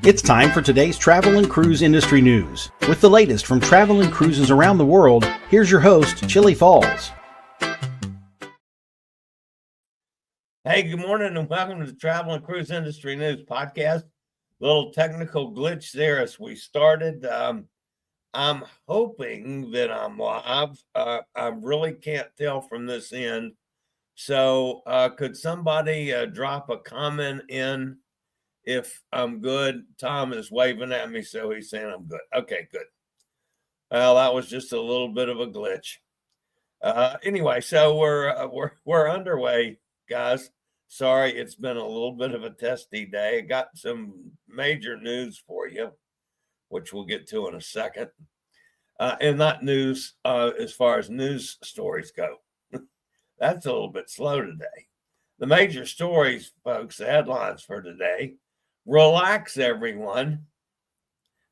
It's time for today's travel and cruise industry news. With the latest from travel and cruises around the world, here's your host, Chili Falls. Hey, good morning and welcome to the Travel and Cruise Industry News Podcast. Little technical glitch there as we started. I'm hoping that I'm live. I really can't tell from this end. So could somebody drop a comment in if I'm good? Tom is waving at me, so he's saying I'm good. Okay, good. Well, that was just a little bit of a glitch. Anyway, so we're underway, guys. Sorry, it's been a little bit of a testy day. I got some major news for you, which we'll get to in a second. And not news as far as news stories go. That's a little bit slow today. The major stories, folks, the headlines for today. Relax, everyone.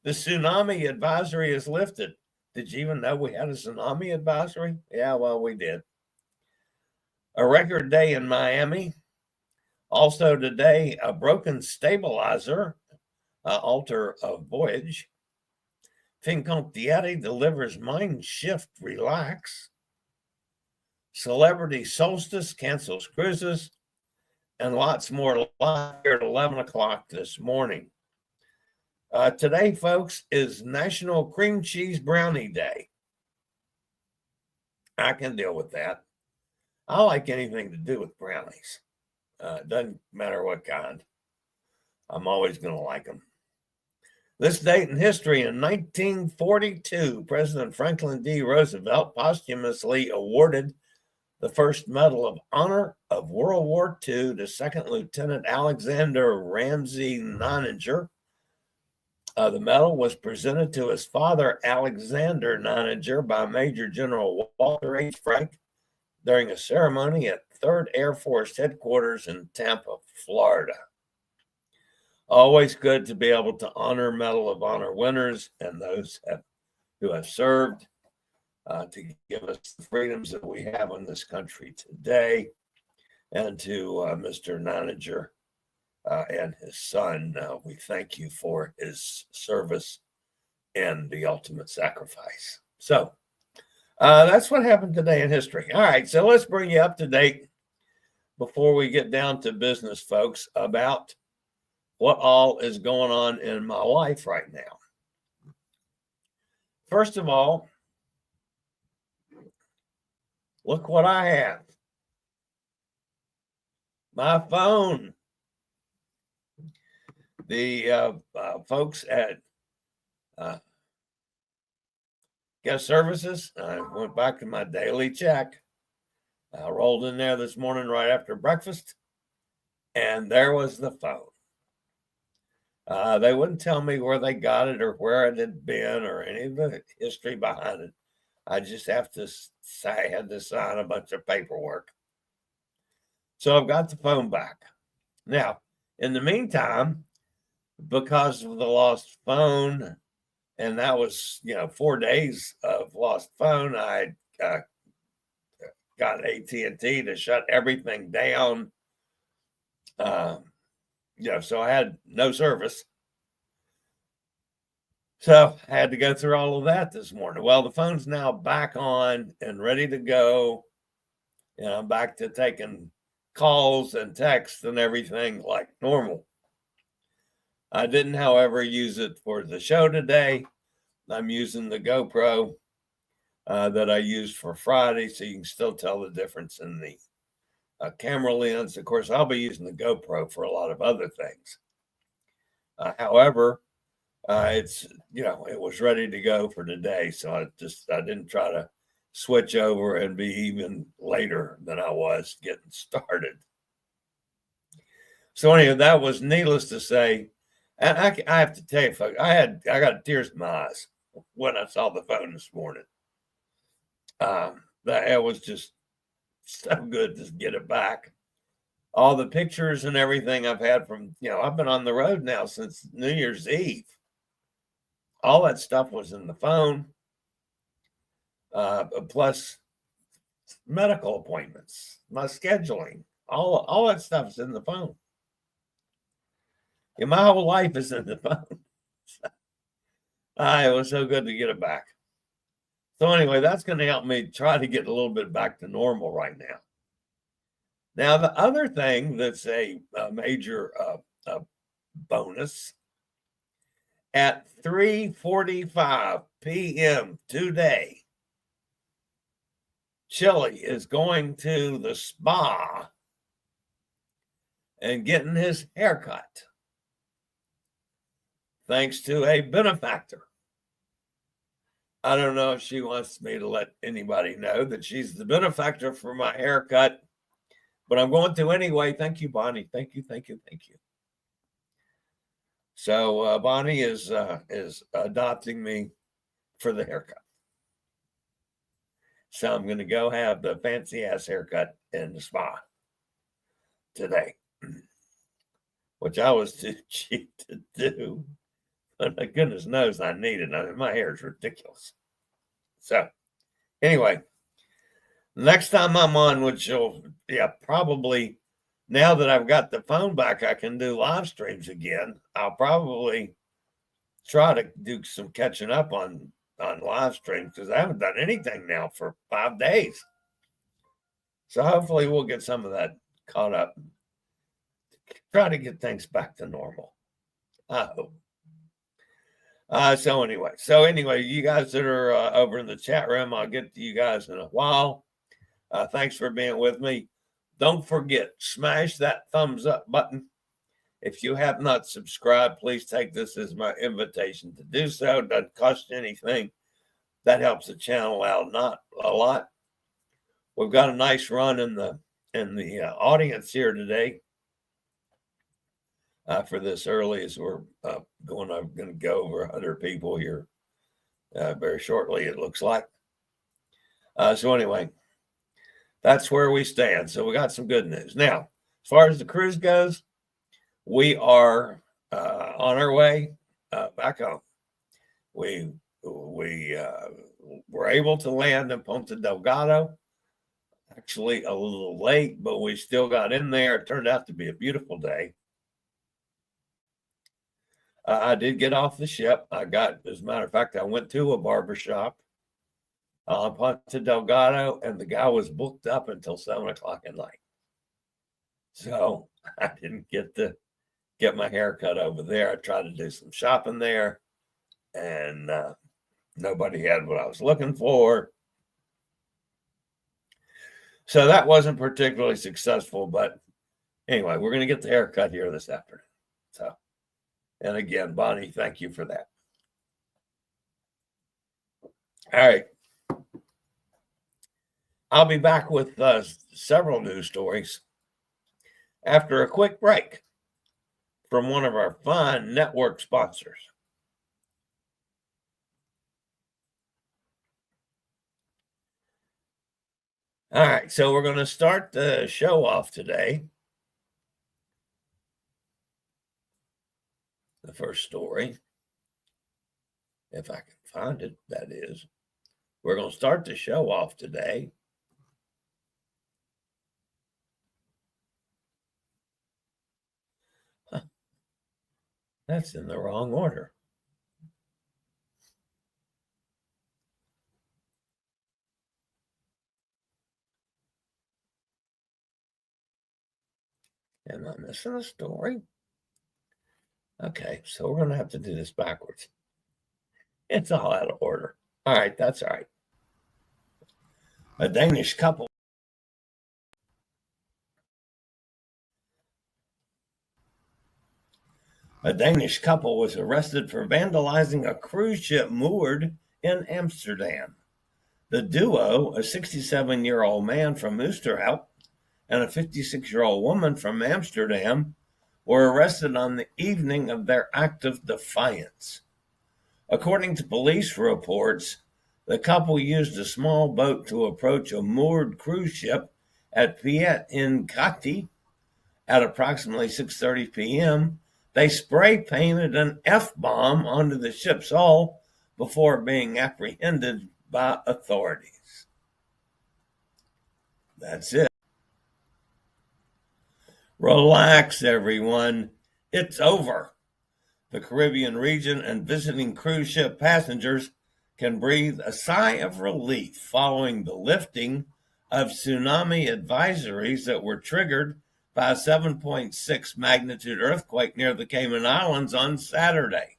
The tsunami advisory is lifted. Did you even know we had a tsunami advisory? Yeah, well, we did. A record day in Miami. Also today, a broken stabilizer, altar of Voyage. Fincantieri delivers mind shift, relax. Celebrity Solstice cancels cruises, and lots more live here at 11 o'clock this morning. Today, folks, is National Cream Cheese Brownie Day. I can deal with that. I like anything to do with brownies. It doesn't matter what kind. I'm always going to like them. This date in history, in 1942, President Franklin D. Roosevelt posthumously awarded the first Medal of Honor of World War II to Second Lieutenant Alexander Ramsey Neininger. The medal was presented to his father, Alexander Neininger, by Major General Walter H. Frank during a ceremony at 3rd Air Force Headquarters in Tampa, Florida. Always good to be able to honor Medal of Honor winners and those who have served to give us the freedoms that we have in this country today. And to Mr. Neininger and his son, we thank you for his service and the ultimate sacrifice. So that's what happened today in history. All right, so let's bring you up to date before we get down to business, folks, about what all is going on in my life right now. First of all, look what I have. My phone. The folks at Guest Services, I went back to my daily check. I rolled in there this morning right after breakfast, and there was the phone. They wouldn't tell me where they got it or where it had been or any of the history behind it. I just have to say I had to sign a bunch of paperwork. So I've got the phone back. Now, in the meantime, because of the lost phone, and that was, 4 days of lost phone, I got AT&T to shut everything down. So I had no service. So I had to go through all of that this morning. Well, the phone's now back on and ready to go. And I'm back to taking calls and texts and everything like normal. I didn't, however, use it for the show today. I'm using the GoPro that I used for Friday, so you can still tell the difference in the camera lens. Of course, I'll be using the GoPro for a lot of other things. However, it's, it was ready to go for today. So I didn't try to switch over and be even later than I was getting started. So anyway, that was needless to say. And I have to tell you, folks, I got tears in my eyes when I saw the phone this morning. It was just so good to get it back. All the pictures and everything I've had from, I've been on the road now since New Year's Eve. All that stuff was in the phone, plus medical appointments, my scheduling, all that stuff's in the phone. Yeah, my whole life is in the phone. It was so good to get it back. So anyway, that's going to help me try to get a little bit back to normal right now. Now, the other thing that's a major bonus, at 3:45 p.m. today, Chili is going to the spa and getting his haircut, thanks to a benefactor. I don't know if she wants me to let anybody know that she's the benefactor for my haircut, but I'm going to anyway. Thank you, Bonnie. Thank you, thank you, thank you. So Bonnie is adopting me for the haircut. So I'm going to go have the fancy ass haircut in the spa today, which I was too cheap to do. But my goodness knows I need it. I mean, my hair is ridiculous. So anyway, next time I'm on, which will, probably now that I've got the phone back, I can do live streams again. I'll probably try to do some catching up on live streams because I haven't done anything now for 5 days. So hopefully we'll get some of that caught up. Try to get things back to normal. I hope. So anyway, you guys that are over in the chat room, I'll get to you guys in a while. Thanks for being with me. Don't forget, smash that thumbs up button. If you have not subscribed, please take this as my invitation to do so. It doesn't cost you anything. That helps the channel out not a lot. We've got a nice run in the audience here today. For this early, as we're going to go over 100 people here very shortly, it looks like. So anyway, that's where we stand. So we got some good news. Now, as far as the cruise goes, we are on our way back home. We were able to land in Ponta Delgado. Actually, a little late, but we still got in there. It turned out to be a beautiful day. I did get off the ship. As a matter of fact, I went to a barbershop on Ponta Delgado, and the guy was booked up until 7 o'clock at night. So I didn't get to get my hair cut over there. I tried to do some shopping there, and nobody had what I was looking for. So that wasn't particularly successful, but anyway, we're going to get the haircut here this afternoon. So, and again, Bonnie, thank you for that. All right. I'll be back with several news stories after a quick break from one of our fine network sponsors. All right, so we're going to start the show off today. The first story, if I can find it, that is. We're going to start the show off today. That's in the wrong order. Am I missing a story? Okay, so we're going to have to do this backwards. It's all out of order. All right, that's all right. A Danish couple. A Danish couple was arrested for vandalizing a cruise ship moored in Amsterdam. The duo, a 67-year-old man from Oosterhout and a 56-year-old woman from Amsterdam, were arrested on the evening of their act of defiance. According to police reports, the couple used a small boat to approach a moored cruise ship at Piet in Kati at approximately 6:30 p.m. They spray painted an F-bomb onto the ship's hull before being apprehended by authorities. That's it. Relax, everyone. It's over. The Caribbean region and visiting cruise ship passengers can breathe a sigh of relief following the lifting of tsunami advisories that were triggered by a 7.6 magnitude earthquake near the Cayman Islands on Saturday.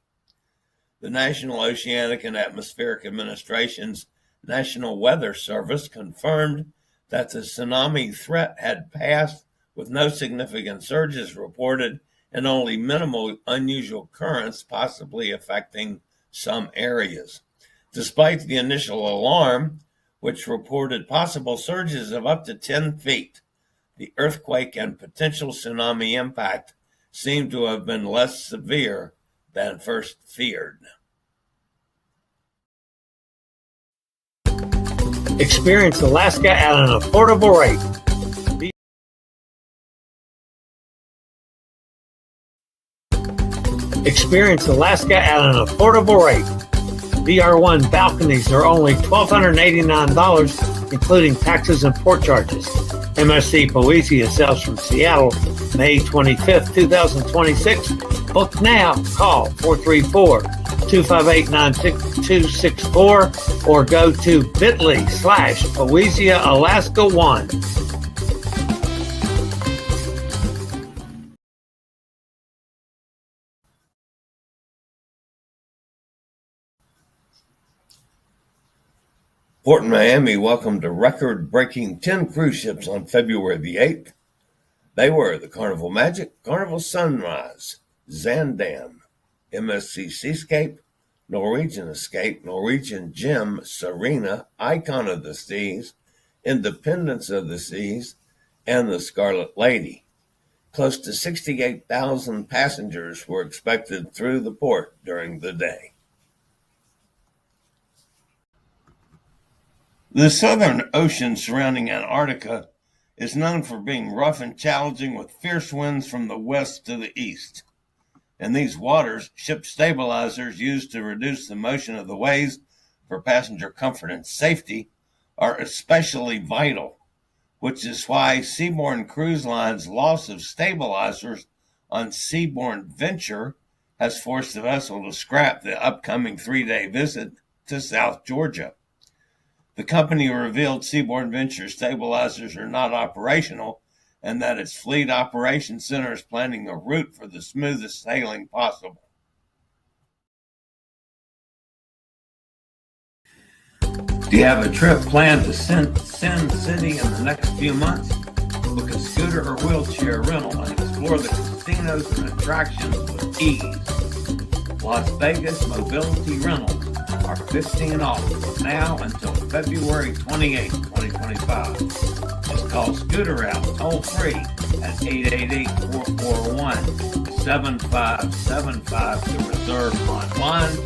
The National Oceanic and Atmospheric Administration's National Weather Service confirmed that the tsunami threat had passed with no significant surges reported and only minimal unusual currents possibly affecting some areas. Despite the initial alarm, which reported possible surges of up to 10 feet, the earthquake and potential tsunami impact seemed to have been less severe than first feared. Experience Alaska at an affordable rate. Experience Alaska at an affordable rate. VR1 balconies are only $1,289, including taxes and port charges. MSC Poesia sails from Seattle, May 25th, 2026. Book now. Call 434-258-9264 or go to bit.ly/Poesia-Alaska1. Port Miami welcomed a record-breaking 10 cruise ships on February the 8th. They were the Carnival Magic, Carnival Sunrise, Zandam, MSC Seascape, Norwegian Escape, Norwegian Gem, Serena, Icon of the Seas, Independence of the Seas, and the Scarlet Lady. Close to 68,000 passengers were expected through the port during the day. The Southern Ocean surrounding Antarctica is known for being rough and challenging with fierce winds from the west to the east. In these waters, ship stabilizers used to reduce the motion of the waves for passenger comfort and safety are especially vital, which is why Seabourn Cruise Line's loss of stabilizers on Seabourn Venture has forced the vessel to scrap the upcoming 3-day visit to South Georgia. The company revealed Seabourn Venture stabilizers are not operational and that its fleet operations center is planning a route for the smoothest sailing possible. Do you have a trip planned to Sin City in the next few months? Book a scooter or wheelchair rental and explore the casinos and attractions with ease. Las Vegas Mobility Rentals are 15 off now until February 28, 2025. Just call Scooter Out toll free at 888-441-7575 to reserve online.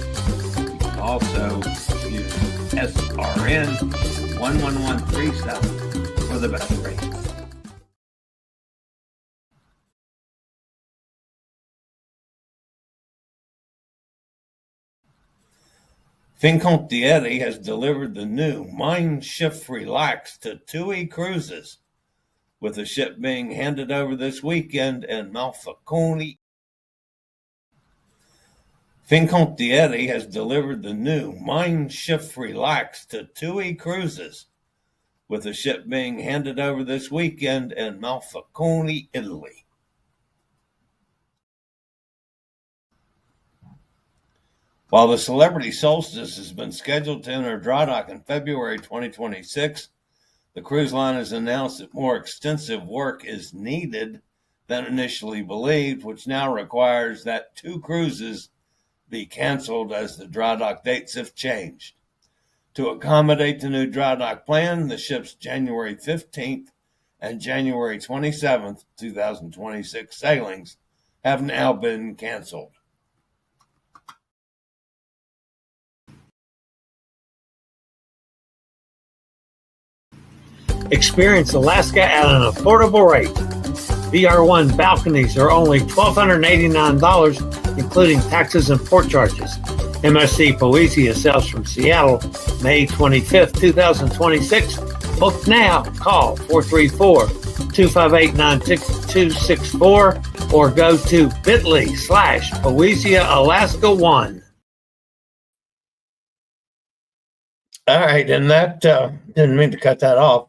You can also use SRN 11137 for the best rate. Fincantieri has delivered the new Mein Schiff Relax to TUI Cruises, with the ship being handed over this weekend in Malfaconi. Fincantieri has delivered the new Mein Schiff Relax to TUI Cruises, with the ship being handed over this weekend in Malfaconi, Italy. While the Celebrity Solstice has been scheduled to enter dry dock in February 2026, the cruise line has announced that more extensive work is needed than initially believed, which now requires that 2 cruises be canceled as the dry dock dates have changed. To accommodate the new dry dock plan, the ship's January 15th and January 27th, 2026 sailings have now been canceled. Experience Alaska at an affordable rate. VR1 balconies are only $1,289, including taxes and port charges. MSC Poesia sails from Seattle, May 25th, 2026. Book now. Call 258-96264 or go to bit.ly/Poesia-Alaska1. All right, and that didn't mean to cut that off.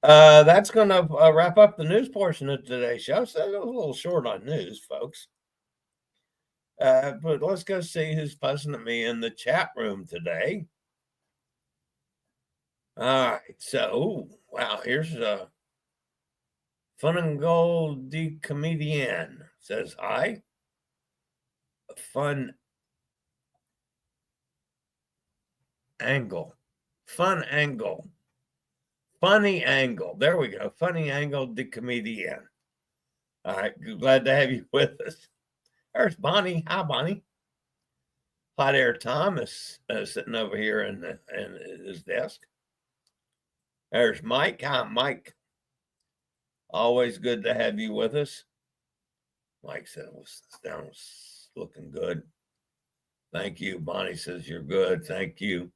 That's going to wrap up the news portion of today's show. So it was a little short on news, folks. But let's go see who's fussing at me in the chat room today. All right, so, wow, here's Fun and Gold de Comedian says, hi. Fun Angle. Funny Angle. There we go. Funny Angle de Comedian. All right, glad to have you with us. There's Bonnie. Hi, Bonnie. Hot Air Thomas sitting over here in his desk. There's Mike. Hi, Mike. Always good to have you with us. Mike said it was looking good. Thank you. Bonnie says you're good. Thank you.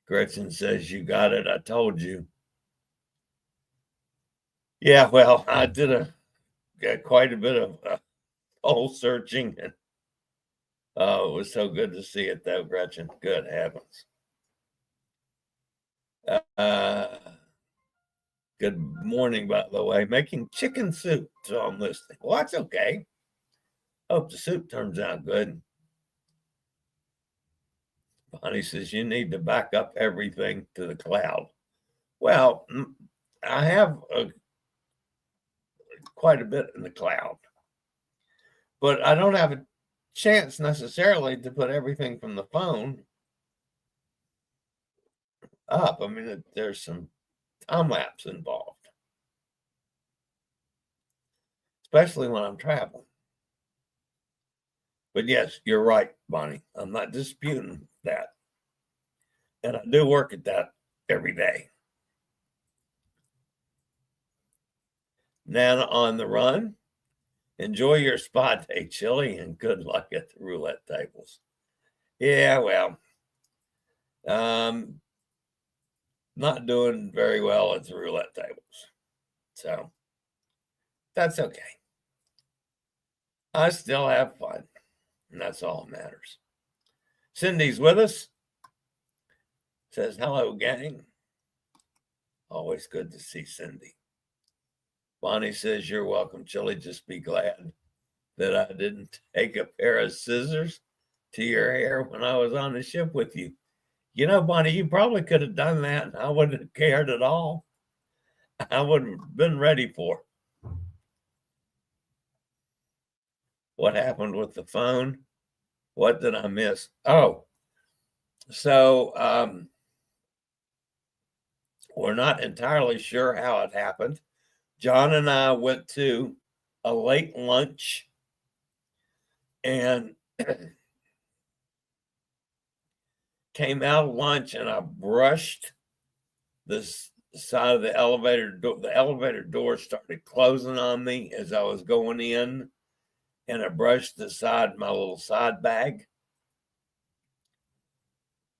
Gretchen says you got it. I told you. Yeah, well, I did got quite a bit of soul searching, and it was so good to see it, though, Gretchen. Good heavens. Good morning, by the way. Making chicken soup, so I'm listening. Well, that's okay. Hope the soup turns out good. Bonnie says you need to back up everything to the cloud. Well, I have quite a bit in the cloud, but I don't have a chance necessarily to put everything from the phone up. I mean, there's some time lapse involved, especially when I'm traveling. But yes, you're right, Bonnie. I'm not disputing that. And I do work at that every day. Nana on the run. Enjoy your spa day, Chili, and good luck at the roulette tables. Yeah, well, not doing very well at the roulette tables. So that's okay. I still have fun, and that's all that matters. Cindy's with us. Says, hello, gang. Always good to see Cindy. Bonnie says, you're welcome, Chili. Just be glad that I didn't take a pair of scissors to your hair when I was on the ship with you. You know, Bonnie, you probably could have done that, and I wouldn't have cared at all. I would have been ready for it. What happened with the phone? What did I miss? Oh, so we're not entirely sure how it happened. John and I went to a late lunch and came out of lunch, and I brushed the side of the elevator door. The elevator door started closing on me as I was going in, and I brushed the side, my little side bag.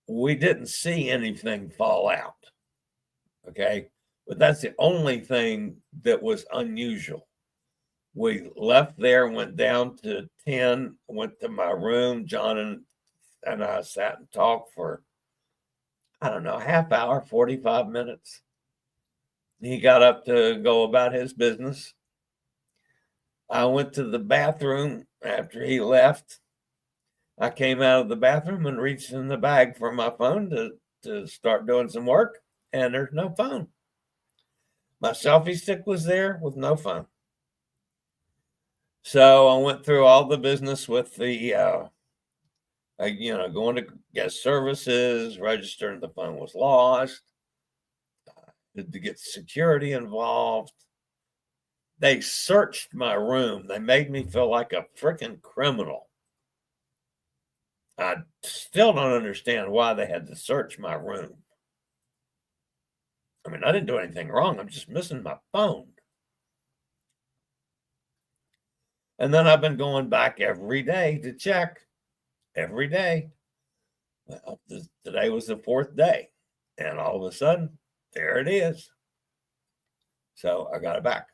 We didn't see anything fall out. Okay. But that's the only thing that was unusual. We left there, went down to 10, went to my room. John and I sat and talked for, I don't know, half hour, 45 minutes. He got up to go about his business. I went to the bathroom after he left. I came out of the bathroom and reached in the bag for my phone to start doing some work, and there's no phone. My selfie stick was there with no phone. So I went through all the business with the, going to guest services, registering the phone was lost, to get security involved. They searched my room. They made me feel like a freaking criminal. I still don't understand why they had to search my room. I mean, I didn't do anything wrong. I'm just missing my phone. And then I've been going back every day to check. Every day. Well, today was the fourth day. And all of a sudden, there it is. So I got it back.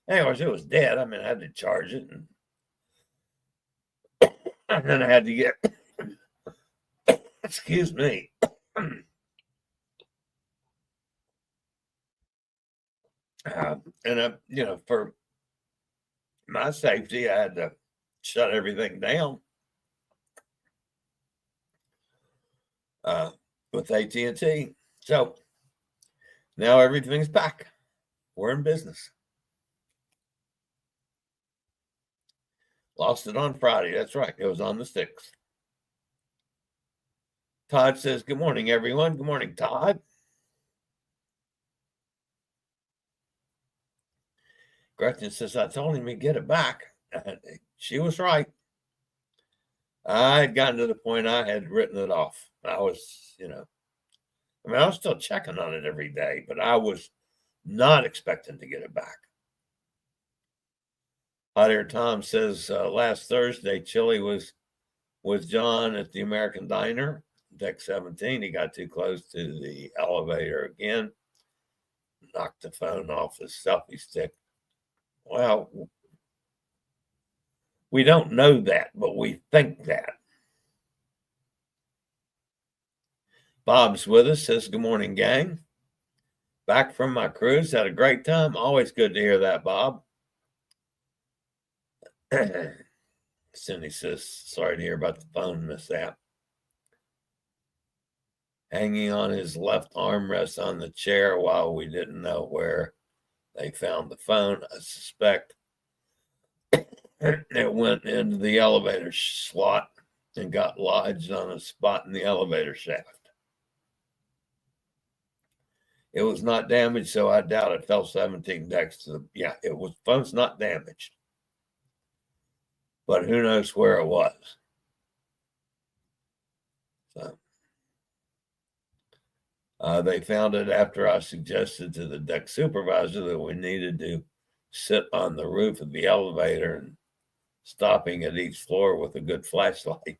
Anyways, it was dead. I mean, I had to charge it. And then I had to get, excuse me. For my safety, I had to shut everything down with AT&T. So now everything's back. We're in business. Lost it on Friday. That's right. It was on the 6th. Todd says, good morning, everyone. Good morning, Todd. Gretchen says, I told him to get it back. She was right. I had gotten to the point I had written it off. I was, I was still checking on it every day, but I was not expecting to get it back. Hot Air Tom says, last Thursday, Chili was with John at the American Diner, deck 17. He got too close to the elevator again, knocked the phone off his selfie stick. Well, we don't know that, but we think that. Bob's with us, says, good morning, gang. Back from my cruise, had a great time. Always good to hear that, Bob. Cindy says, sorry to hear about the phone mishap. Hanging on his left armrest on the chair while we didn't know where they found the phone. I suspect it went into the elevator slot and got lodged on a spot in the elevator shaft. It was not damaged, so I doubt it fell 17 decks to the, it was, phone's not damaged. But who knows where it was. So they found it after I suggested to the deck supervisor that we needed to sit on the roof of the elevator and stopping at each floor with a good flashlight.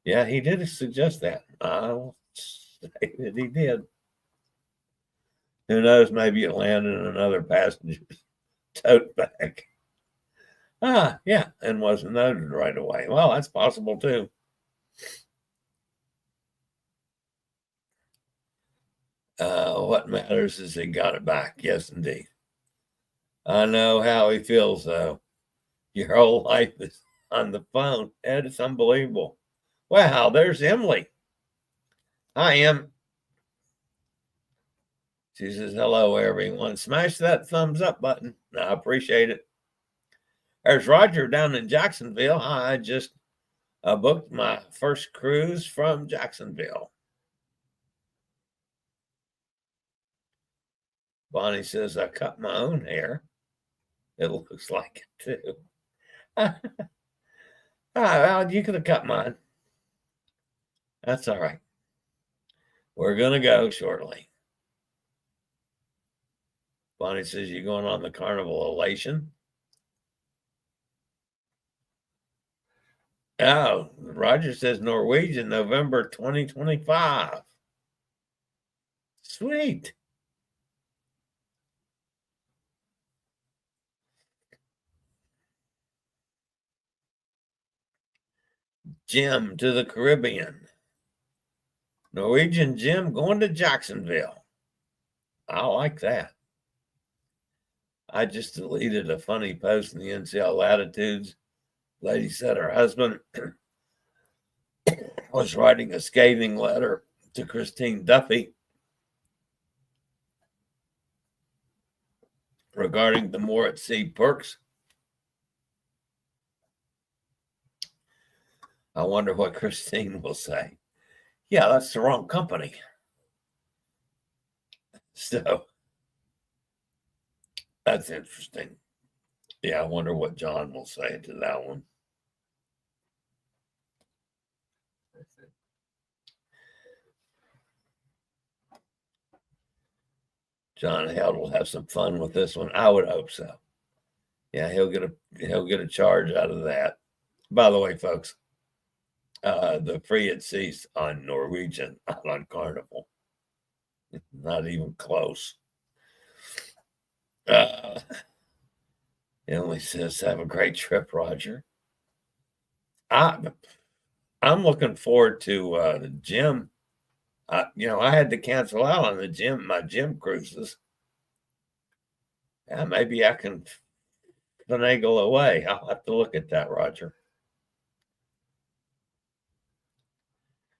Yeah, he did suggest that. I'll say that he did. Who knows, maybe it landed in another passenger's tote bag. Yeah, and wasn't noted right away. Well, that's possible too. What matters is he got it back. Yes, indeed. I know how he feels, though. Your whole life is on the phone. Ed, it's unbelievable. Wow, there's Emily. Hi, Em. She says, hello, everyone. Smash that thumbs up button. I appreciate it. There's Roger down in Jacksonville. I just booked my first cruise from Jacksonville. Bonnie says, I cut my own hair. It looks like it, too. Well, you could have cut mine. That's all right. We're going to go shortly. Bonnie says, you going on the Carnival Elation? Oh, Roger says Norwegian, November 2025. Sweet. Jim to the Caribbean. Norwegian Jim going to Jacksonville. I like that. I just deleted a funny post in the NCL Latitudes. Lady said her husband was writing a scathing letter to Christine Duffy regarding the more at sea perks. I wonder what Christine will say. Yeah, that's the wrong company. So that's interesting. Yeah, I wonder what John will say to that one. John Held will have some fun with this one. I would hope so. Yeah, he'll get a charge out of that. By the way, folks, the free at sea on Norwegian, not on Carnival. Not even close. Emily says, have a great trip, Roger. I'm looking forward to the gym. I had to cancel out on my gym cruises. Yeah, maybe I can finagle away. I'll have to look at that, Roger.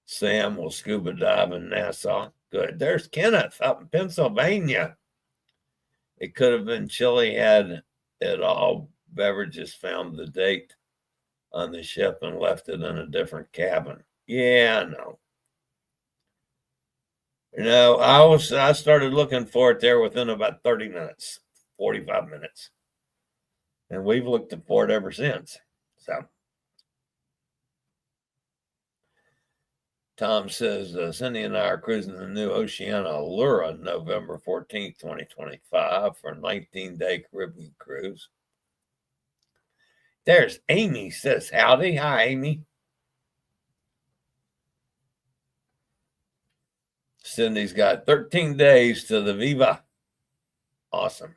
Sam will scuba dive in Nassau. Good. There's Kenneth up in Pennsylvania. It could have been chilly had it all beverages found the date on the ship and left it in a different cabin. Yeah, I know. I started looking for it there within about 30 minutes, 45 minutes. And we've looked for it ever since. So Tom says, Cindy and I are cruising the new Oceana Allura November 14th, 2025 for a 19-day Caribbean cruise. There's Amy says, howdy. Hi, Amy. Cindy's got 13 days to the Viva. Awesome.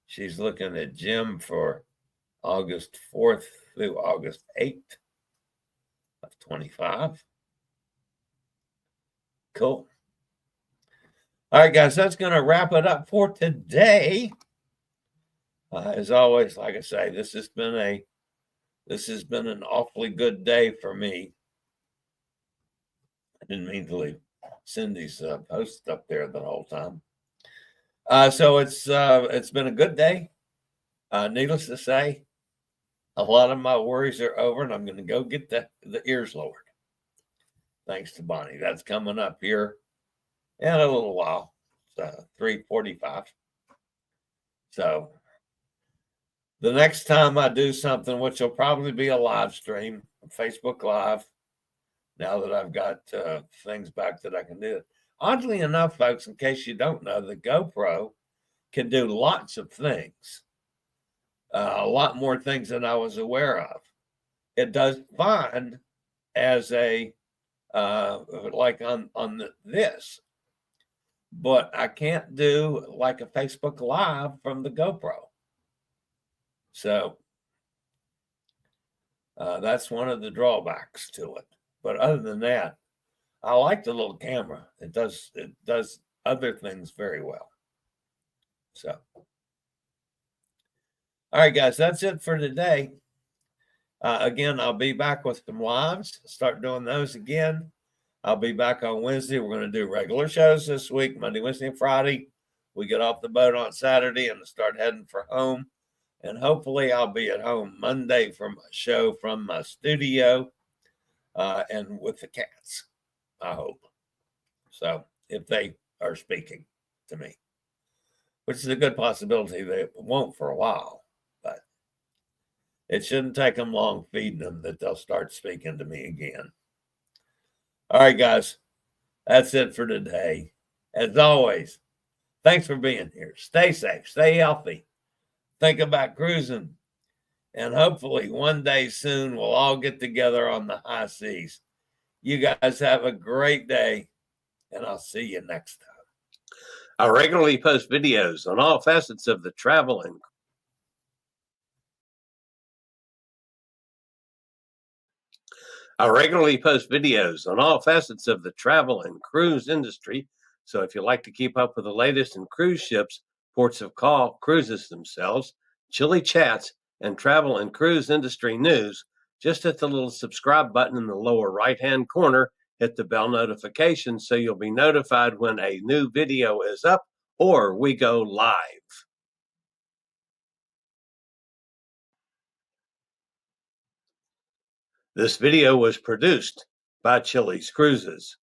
She's looking at Jim for August 4th through August 8th of 25. Cool. All right, guys, that's going to wrap it up for today. As always, like I say, this has been an awfully good day for me. I didn't mean to leave Cindy's post up there the whole time. So it's been a good day. Needless to say, a lot of my worries are over, and I'm going to go get the ears lowered. Thanks to Bonnie. That's coming up here in a little while. It's 3:45. So the next time I do something, which will probably be a live stream, Facebook Live, now that I've got things back that I can do it. Oddly enough, folks, in case you don't know, the GoPro can do lots of things, a lot more things than I was aware of. It does fine as a like on this, but I can't do like a Facebook Live from the GoPro. So that's one of the drawbacks to it. But other than that, I like the little camera. It does other things very well. So, all right, guys, that's it for today. Again, I'll be back with some lives. Start doing those again. I'll be back on Wednesday. We're going to do regular shows this week, Monday, Wednesday, and Friday. We get off the boat on Saturday and start heading for home. And hopefully I'll be at home Monday from a show from my studio and with the cats, I hope. So if they are speaking to me, which is a good possibility they won't for a while, but it shouldn't take them long feeding them that they'll start speaking to me again. All right, guys, that's it for today. As always, thanks for being here. Stay safe, stay healthy, think about cruising, and hopefully one day soon we'll all get together on the high seas. You guys have a great day, and I'll see you next time. I regularly post videos on all facets of the travel and cruise industry. So if you like to keep up with the latest in cruise ships, ports of call, cruises themselves, chilly chats, and travel and cruise industry news, just hit the little subscribe button in the lower right-hand corner. Hit the bell notification so you'll be notified when a new video is up or we go live. This video was produced by Chili's Cruises.